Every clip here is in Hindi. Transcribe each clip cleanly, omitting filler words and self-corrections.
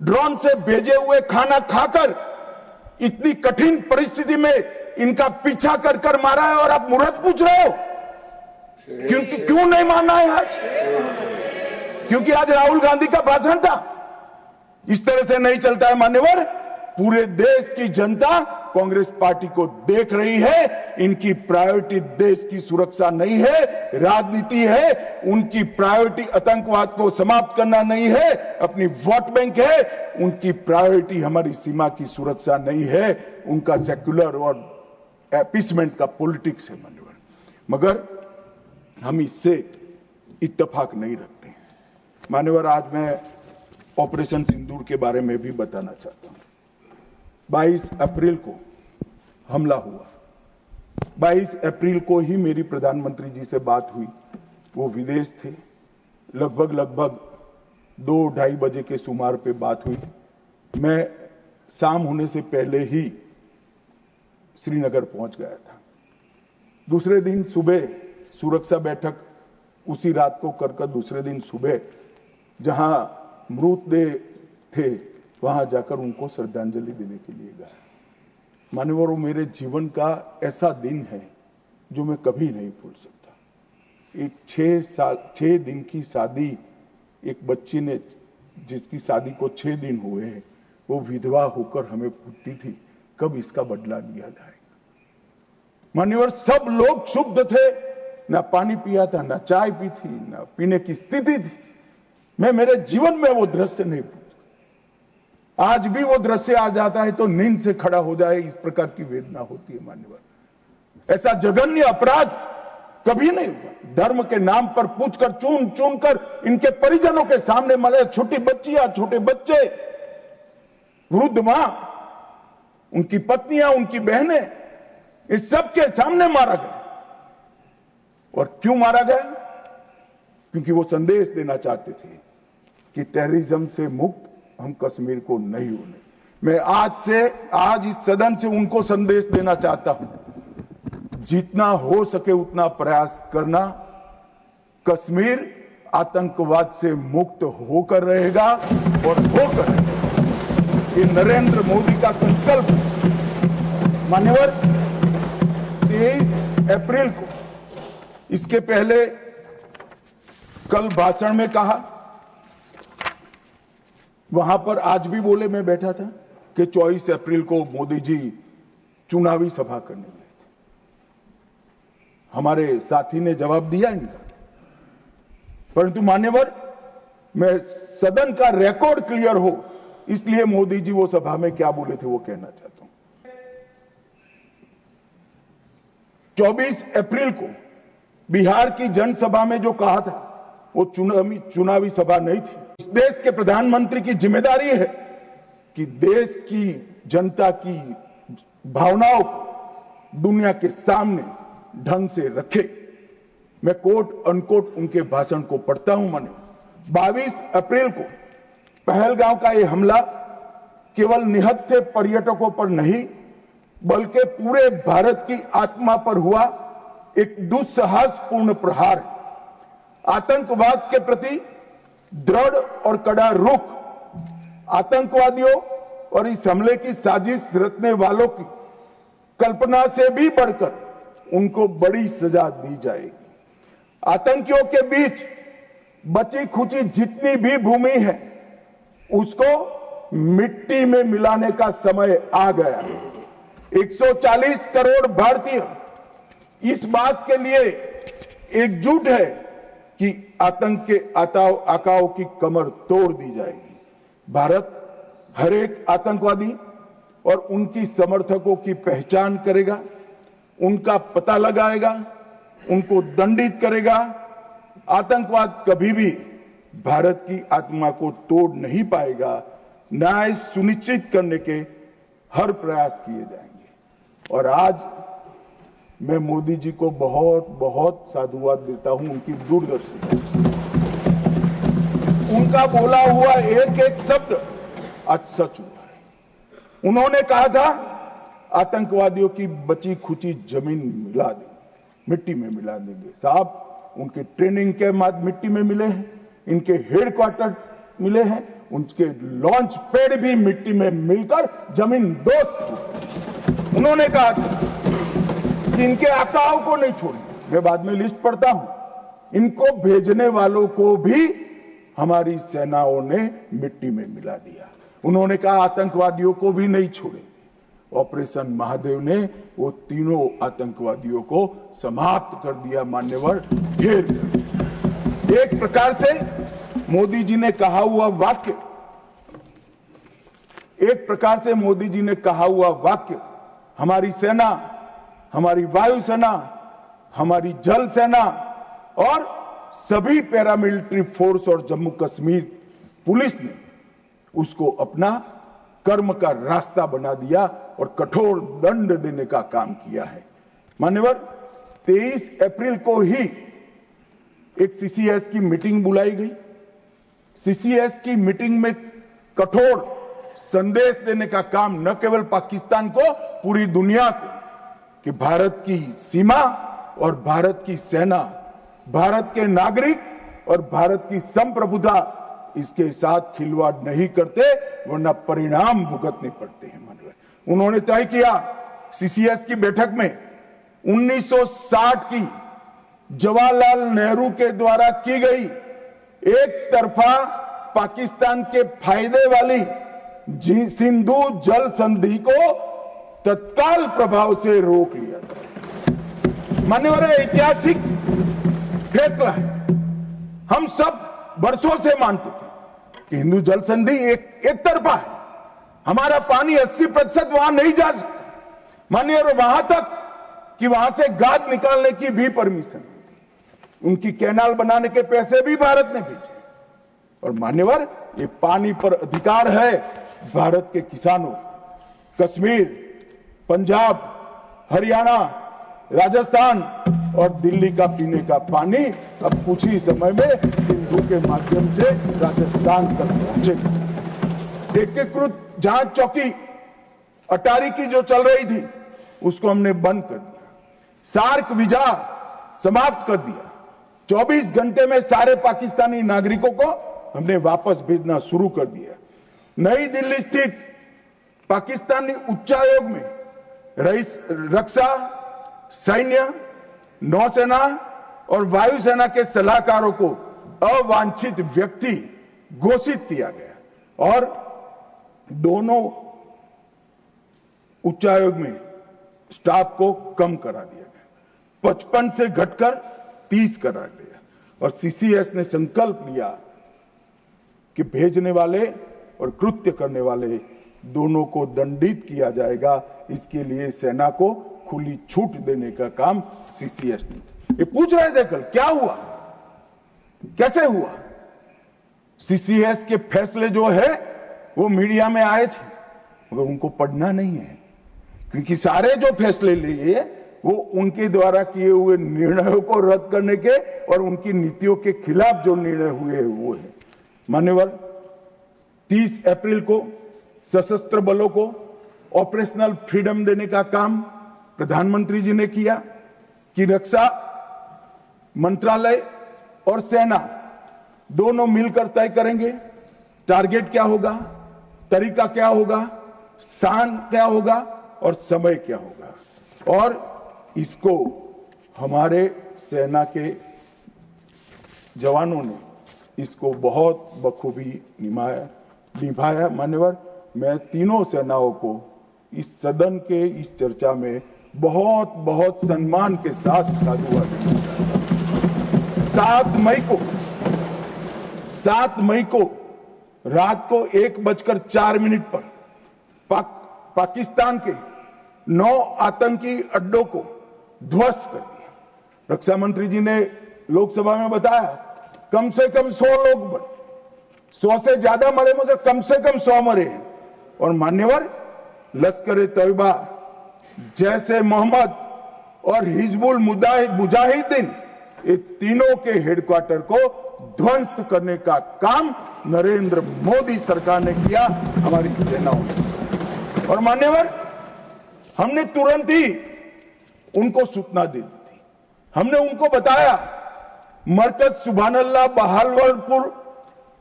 ड्रोन से भेजे हुए खाना खाकर इतनी कठिन परिस्थिति में इनका पीछा कर कर मारा है और आप मुहूर्त पूछ रहे हो? क्योंकि क्यों नहीं मानना है आज? क्योंकि आज राहुल गांधी का भाषण था। इस तरह से नहीं चलता है मान्यवर। पूरे देश की जनता कांग्रेस पार्टी को देख रही है। इनकी प्रायोरिटी देश की सुरक्षा नहीं है, राजनीति है। उनकी प्रायोरिटी आतंकवाद को समाप्त करना नहीं है, अपनी वोट बैंक है। उनकी प्रायोरिटी हमारी सीमा की सुरक्षा नहीं है, उनका सेक्युलर और अपीसमेंट का पॉलिटिक्स है मान्यवर। मगर हम इससे इत्तेफाक नहीं रखते हैं मान्यवर। आज मैं ऑपरेशन सिंदूर के बारे में भी बताना चाहता हूं। 22 अप्रैल को हमला हुआ। 22 अप्रैल को ही मेरी प्रधानमंत्री जी से बात हुई। वो विदेश थे। लगभग 2-2:30 बजे के सुमार पे बात हुई। मैं शाम होने से पहले ही श्रीनगर पहुंच गया था। दूसरे दिन सुबह सुरक्षा बैठक उसी रात को कर दूसरे दिन सुबह जहां मृतदेह थे वहां जाकर उनको श्रद्धांजलि देने के लिए गया। मान्यवर, वो मेरे जीवन का ऐसा दिन है जो मैं कभी नहीं भूल सकता। एक 6 दिन की शादी, एक बच्ची ने जिसकी शादी को 6 दिन हुए हैं, वो विधवा होकर हमें पूछती थी कब इसका बदला लिया जाएगा। मान्यवर, सब लोग क्षुब्ध थे। ना पानी पिया था, ना चाय पी थी, ना पीने की स्थिति थी। मैं मेरे जीवन में वो दृश्य नहीं भूलता। आज भी वो दृश्य आ जाता है तो नींद से खड़ा हो जाए, इस प्रकार की वेदना होती है मान्यवर। ऐसा जघन्य अपराध कभी नहीं हुआ। धर्म के नाम पर पूछकर चुन कर इनके परिजनों के सामने मारे। छोटी बच्चियां, छोटे बच्चे, वृद्ध मां, उनकी पत्नियां, उनकी बहनें, इस सब के सामने मारा गया। और क्यों मारा गया? क्योंकि वो संदेश देना चाहते थे कि टेररिज्म से मुक्त हम कश्मीर को नहीं होने। मैं आज इस सदन से उनको संदेश देना चाहता हूं, जितना हो सके उतना प्रयास करना। कश्मीर आतंकवाद से मुक्त होकर रहेगा और होकर रहेगा। ये नरेंद्र मोदी का संकल्प। मान्यवर, 23 अप्रैल को, इसके पहले कल भाषण में कहा, वहां पर आज भी बोले, मैं बैठा था कि 24 अप्रैल को मोदी जी चुनावी सभा करने गए थे। हमारे साथी ने जवाब दिया इनका। परंतु मान्यवर, मैं सदन का रिकॉर्ड क्लियर हो इसलिए मोदी जी वो सभा में क्या बोले थे वो कहना चाहता हूं। 24 अप्रैल को बिहार की जनसभा में जो कहा था वो चुनावी सभा नहीं थी। इस देश के प्रधानमंत्री की जिम्मेदारी है कि देश की जनता की भावनाओं को दुनिया के सामने ढंग से रखे। मैं कोट अनकोट उनके भाषण को पढ़ता हूं। मैंने 22 अप्रैल को पहलगांव का यह हमला केवल निहत्थे पर्यटकों पर नहीं बल्कि पूरे भारत की आत्मा पर हुआ एक दुस्साहसपूर्ण प्रहार। आतंकवाद के प्रति दृढ़ और कड़ा रुख, आतंकवादियों और इस हमले की साजिश रचने वालों की कल्पना से भी बढ़कर उनको बड़ी सजा दी जाएगी। आतंकियों के बीच बची खुची जितनी भी भूमि है उसको मिट्टी में मिलाने का समय आ गया। 140 करोड़ भारतीय इस बात के लिए एकजुट है कि आतंक के आकाओं की कमर तोड़ दी जाएगी। भारत हर एक आतंकवादी और उनकी समर्थकों की पहचान करेगा, उनका पता लगाएगा, उनको दंडित करेगा। आतंकवाद कभी भी भारत की आत्मा को तोड़ नहीं पाएगा। न्याय सुनिश्चित करने के हर प्रयास किए जाएंगे। और आज मैं मोदी जी को बहुत बहुत साधुवाद देता हूं उनकी दूरदर्शी। उनका बोला हुआ एक एक शब्द आज सच हुआ है। उन्होंने कहा था आतंकवादियों की बची खुची जमीन मिला देंगे, मिट्टी में मिला देंगे। साहब, उनके ट्रेनिंग के बाद मिट्टी में मिले हैं, इनके हेडक्वार्टर मिले हैं, उनके लॉन्च पैड भी मिट्टी में मिलकर जमीन दोस्त। उन्होंने कहा कि इनके आकाओं को नहीं छोड़ेंगे। मैं बाद में लिस्ट पढ़ता हूं। इनको भेजने वालों को भी हमारी सेनाओं ने मिट्टी में मिला दिया। उन्होंने कहा आतंकवादियों को भी नहीं छोड़ेंगे। ऑपरेशन महादेव ने वो तीनों आतंकवादियों को समाप्त कर दिया। मान्यवर, घेर कर। एक प्रकार से मोदी जी ने कहा हुआ वाक्य, हमारी सेना, हमारी वायुसेना, हमारी जल सेना और सभी पैरामिलिट्री फोर्स और जम्मू कश्मीर पुलिस ने उसको अपना कर्म का रास्ता बना दिया और कठोर दंड देने का काम किया है। मान्यवर, 23 अप्रैल को ही एक सीसीएस की मीटिंग बुलाई गई। सीसीएस की मीटिंग में कठोर संदेश देने का काम न केवल पाकिस्तान को, पूरी दुनिया को, कि भारत की सीमा और भारत की सेना, भारत के नागरिक और भारत की संप्रभुता, इसके साथ खिलवाड़ नहीं करते, वरना परिणाम भुगतने पड़ते हैं। माननीय, उन्होंने तय किया सीसीएस की बैठक में 1960 की जवाहरलाल नेहरू के द्वारा की गई एक तरफा पाकिस्तान के फायदे वाली सिंधु जल संधि को तत्काल प्रभाव से रोक लिया था। मान्यवर, ऐतिहासिक फैसला है। हम सब वर्षों से मानते थे कि हिंदू जल संधि एक तरफा है। हमारा पानी 80% वहां नहीं जा सकता। मान्यवर, वहां तक कि वहां से गाद निकालने की भी परमिशन, उनकी कैनाल बनाने के पैसे भी भारत ने भेजे। और मान्यवर, ये पानी पर अधिकार है भारत के किसानों। कश्मीर, पंजाब, हरियाणा, राजस्थान और दिल्ली का पीने का पानी अब कुछ ही समय में सिंधु के माध्यम से राजस्थान तक पहुंचेगा। एकीकृत जांच चौकी अटारी की जो चल रही थी, उसको हमने बंद कर दिया। सार्क वीजा समाप्त कर दिया। 24 घंटे में सारे पाकिस्तानी नागरिकों को हमने वापस भेजना शुरू कर दिया। नई दिल्ली स्थित पाकिस्तानी उच्चायोग में रक्षा, सैन्य, नौसेना और वायुसेना के सलाहकारों को अवांछित व्यक्ति घोषित किया गया और दोनों उच्चायोग में स्टाफ को कम करा दिया गया। 55 से घटकर 30 करा गया। और सीसीएस ने संकल्प लिया कि भेजने वाले और कृत्य करने वाले दोनों को दंडित किया जाएगा। इसके लिए सेना को खुली छूट देने का काम सीसीएस ने। ये पूछ रहे थे कल, क्या हुआ, कैसे हुआ? सीसीएस के फैसले जो है वो मीडिया में आए थे, मगर उनको पढ़ना नहीं है, क्योंकि सारे जो फैसले लिए वो उनके द्वारा किए हुए निर्णयों को रद्द करने के और उनकी नीतियों के खिलाफ जो निर्णय हुए वो है। मान्यवर, 30 अप्रैल को सशस्त्र बलों को ऑपरेशनल फ्रीडम देने का काम प्रधानमंत्री जी ने किया कि रक्षा मंत्रालय और सेना दोनों मिलकर तय करेंगे टारगेट क्या होगा, तरीका क्या होगा, स्थान क्या होगा और समय क्या होगा। और इसको हमारे सेना के जवानों ने इसको बहुत बखूबी निभाया। मान्यवर, मैं तीनों सेनाओं को इस सदन के इस चर्चा में बहुत बहुत सम्मान के साथ साधुवाद देना चाहता हूं। 7 मई को रात को 1:04 पर पाकिस्तान के 9 आतंकी अड्डों को ध्वस्त कर दिया। रक्षा मंत्री जी ने लोकसभा में बताया कम से कम 100 लोग मरे, 100 से ज्यादा मरे, मगर कम से कम 100 मरे। और मान्यवर, लश्कर तैयबा, जैसे मोहम्मद और हिजबुल मुजाहिदीन, ये तीनों के हेडक्वार्टर को ध्वस्त करने का काम नरेंद्र मोदी सरकार ने किया, हमारी सेनाओं ने। और मान्यवर, हमने तुरंत ही उनको सूचना दे दी थी। हमने उनको बताया मरकज सुभानअल्लाह बहावलपुर,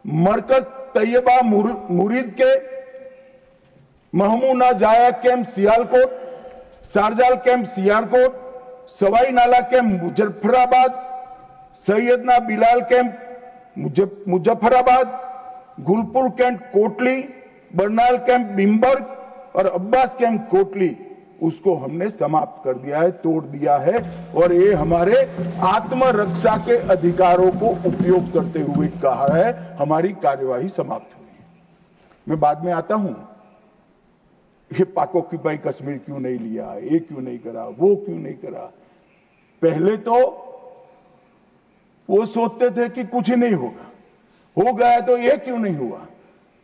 मरकज तैयबा मुरीद के Mehmoona Joya camp Sialkot, Sarjal camp Sialkot, Sawai Nala camp Muzaffarabad, Syedna Bilal camp Muzaffarabad, Gulpur camp Kotli, Barnala camp Bhimber और अब्बास कैंप कोटली, उसको हमने समाप्त कर दिया है, तोड़ दिया है। और ये हमारे आत्मरक्षा के अधिकारों को उपयोग करते हुए कहा है, हमारी कार्यवाही समाप्त हुई है। मैं बाद में आता हूं, ये पाक ऑक्यूपाई कश्मीर क्यों नहीं लिया, ये क्यों नहीं करा, वो क्यों नहीं करा। पहले तो वो सोचते थे कि कुछ ही नहीं होगा, हो गया तो ये क्यों नहीं हुआ।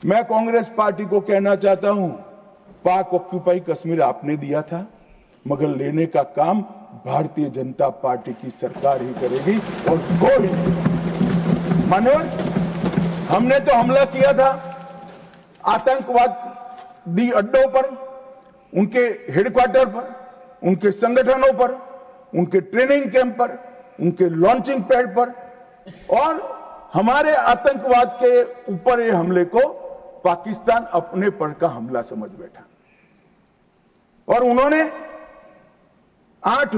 मैं कांग्रेस पार्टी को कहना चाहता हूं, पाक ऑक्यूपाई कश्मीर आपने दिया था, मगर लेने का काम भारतीय जनता पार्टी की सरकार ही करेगी और कोई नहीं। मानव, हमने तो हमला किया था आतंकवादी अड्डों पर, उनके हेडक्वार्टर पर, उनके संगठनों पर, उनके ट्रेनिंग कैंप पर, उनके लॉन्चिंग पैड पर, और हमारे आतंकवाद के ऊपर ये हमले को पाकिस्तान अपने पर का हमला समझ बैठा। और उन्होंने 8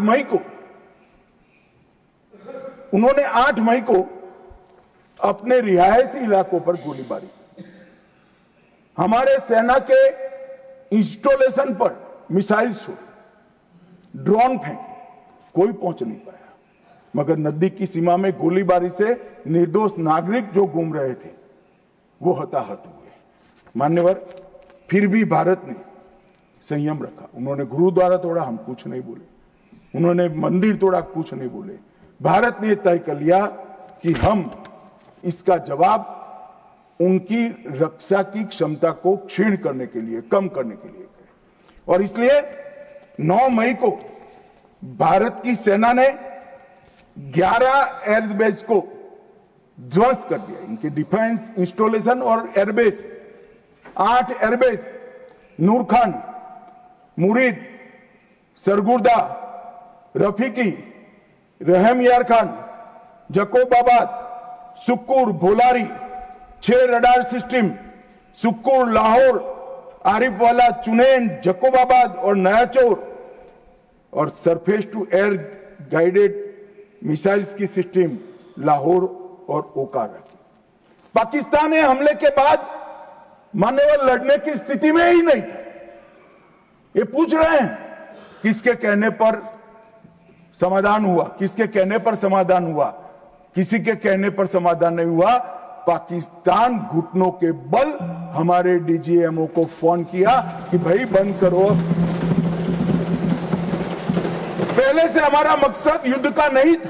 मई को अपने रिहायशी इलाकों पर गोलीबारी की। हमारे सेना के इंस्टॉलेशन पर मिसाइल छोड़ी, ड्रोन फेंके, कोई पहुंच नहीं पाया। मगर नजदीक की सीमा में गोलीबारी से निर्दोष नागरिक जो घूम रहे थे वो हताहत हुए। मान्यवर, फिर भी भारत ने संयम रखा। उन्होंने गुरुद्वारा तोड़ा, हम कुछ नहीं बोले। उन्होंने मंदिर तोड़ा, कुछ नहीं बोले। भारत ने तय कर लिया कि हम इसका जवाब उनकी रक्षा की क्षमता को क्षीण करने के लिए, कम करने के लिए करें। और इसलिए 9 मई को भारत की सेना ने 11 एयरबेस को ध्वस्त कर दिया, इनके डिफेंस इंस्टॉलेशन और airbase. 8 airbase Nur Khan, Murid, Sargodha, Rafiqui, Rahim Yar Khan, Jacobabad, Sukkur, Bholari, 6 radar system, Sukkur, Lahore, Arifwala, Chunian, Jacobabad और नयाचौर, और surface to air guided missiles की सिस्टम लाहौर और ओकारा की। पाकिस्तान ने हमले के बाद मान्यवर लड़ने की स्थिति में ही नहीं था। ये पूछ रहे हैं किसके कहने पर समाधान हुआ, किसके कहने पर समाधान हुआ। किसी के कहने पर समाधान नहीं हुआ। पाकिस्तान घुटनों के बल हमारे डीजीएमओ को फोन किया कि भाई बंद करो। पहले से हमारा मकसद युद्ध का नहीं था,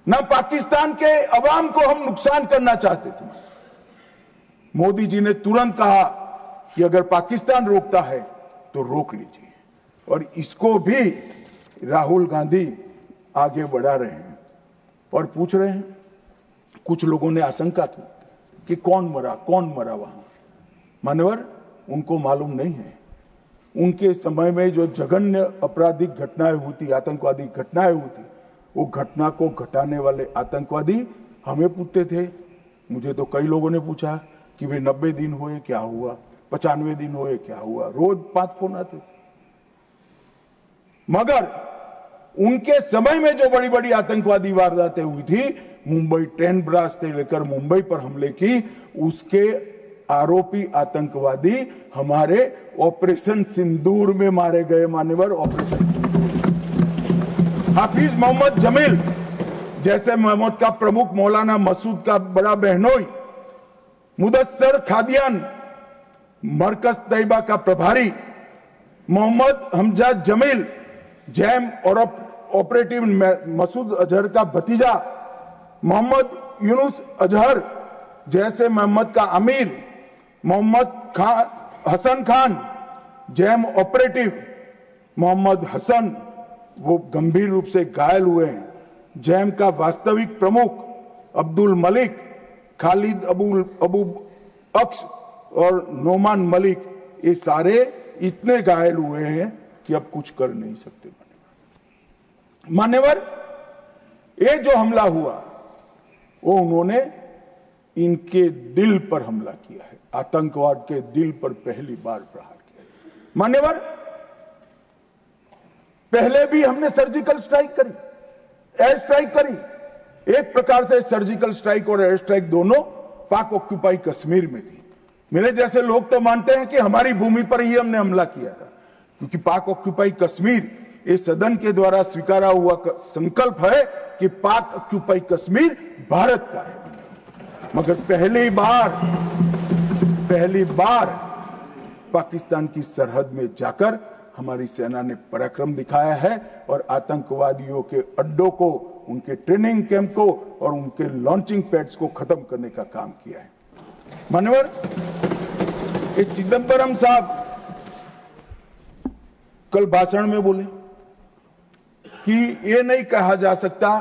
ना पाकिस्तान के अवाम को हम नुकसान करना चाहते थे। मोदी जी ने तुरंत कहा कि अगर पाकिस्तान रोकता है तो रोक लीजिए, और इसको भी राहुल गांधी आगे बढ़ा रहे हैं और पूछ रहे हैं। कुछ लोगों ने आशंका की कि कौन मरा वहां। मान्यवर, उनको मालूम नहीं है। उनके समय में जो जघन्य आपराधिक घटनाएं हुई थी, आतंकवादी घटनाएं हुई थी, वो घटना को घटाने वाले आतंकवादी हमें पूछते थे। मुझे तो कई लोगों ने पूछा कि भाई 90 दिन हुए क्या हुआ, 95 दिन हुए क्या हुआ, रोज 5 फोन आते थे। मगर उनके समय में जो बड़ी बड़ी आतंकवादी वारदातें हुई थी, मुंबई ट्रेन ब्लास्ट से लेकर मुंबई पर हमले की, उसके आरोपी आतंकवादी हमारे ऑपरेशन सिंदूर में मारे गए। मान्यवर, ऑपरेशन हाफिज मोहम्मद जमील जैसे मोहम्मद का प्रमुख, मौलाना मसूद का बड़ा बहनोई, मुदस्सर खादियान मरकज तैयबा का प्रभारी, मोहम्मद हमजाद जमील जैम और ऑपरेटिव मसूद अजहर का भतीजा, मोहम्मद यूनुस अजहर जैसे मोहम्मद का अमीर, मोहम्मद हसन खान जैम ऑपरेटिव, मोहम्मद हसन वो गंभीर रूप से घायल हुए हैं, जैम का वास्तविक प्रमुख अब्दुल मलिक, खालिद अबू अक्स और नोमान मलिक, ये सारे इतने घायल हुए हैं कि अब कुछ कर नहीं सकते। मान्यवर, ये जो हमला हुआ वो उन्होंने इनके दिल पर हमला किया है, आतंकवाद के दिल पर पहली बार प्रहार किया है। मान्यवर, पहले भी हमने सर्जिकल स्ट्राइक करी, एयर स्ट्राइक करी। एक प्रकार से सर्जिकल स्ट्राइक और एयर स्ट्राइक दोनों पाक ऑक्यूपाई कश्मीर में थी। मेरे जैसे लोग तो मानते हैं कि हमारी भूमि पर ही हमने हमला किया था, क्योंकि पाक ऑक्यूपाई कश्मीर इस सदन के द्वारा स्वीकारा हुआ संकल्प है कि पाक ऑक्यूपाई कश्मीर भारत का है। मगर पहली बार पाकिस्तान की सरहद में जाकर हमारी सेना ने पराक्रम दिखाया है और आतंकवादियों के अड्डों को, उनके ट्रेनिंग कैंप को और उनके लॉन्चिंग पैड्स को खत्म करने का काम किया है। मान्यवर, ये चिदंबरम साहब कल भाषण में बोले कि ये नहीं कहा जा सकता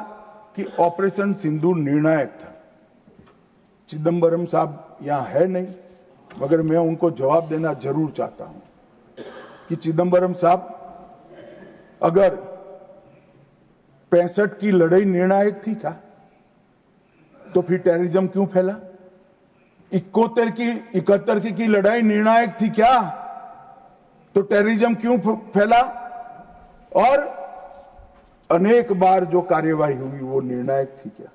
कि ऑपरेशन सिंदूर निर्णायक था। चिदंबरम साहब यहां है नहीं, मगर मैं उनको जवाब देना जरूर चाहता हूं कि चिदंबरम साहब, अगर 65 की लड़ाई निर्णायक थी क्या, तो फिर टेररिज्म क्यों फैला? 71 की लड़ाई निर्णायक थी क्या, तो टेररिज्म क्यों फैला? और अनेक बार जो कार्यवाही हुई वो निर्णायक थी क्या?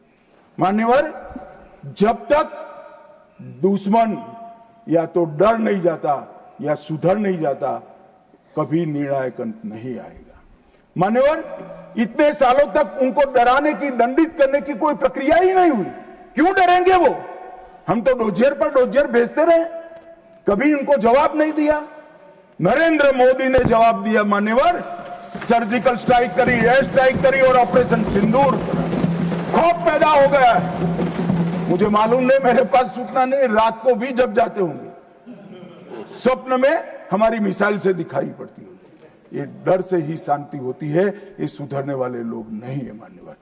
मान्यवर, जब तक दुश्मन या तो डर नहीं जाता या सुधर नहीं जाता, कभी निर्णायक अंत नहीं आएगा। मान्यवर, इतने सालों तक उनको डराने की, दंडित करने की कोई प्रक्रिया ही नहीं हुई। क्यों डरेंगे वो? हम तो डोजियर पर डोजियर भेजते रहे, कभी उनको जवाब नहीं दिया। नरेंद्र मोदी ने जवाब दिया। मान्यवर, सर्जिकल स्ट्राइक करी, एयर स्ट्राइक करी और ऑपरेशन सिंदूर। खौफ पैदा हो गया है। मुझे मालूम नहीं, मेरे पास सूचना नहीं, रात को भी जब जाते होंगे, स्वप्न में हमारी मिसाइल से दिखाई पड़ती होगी। ये डर से ही शांति होती है, ये सुधरने वाले लोग नहीं है। मान्यवर,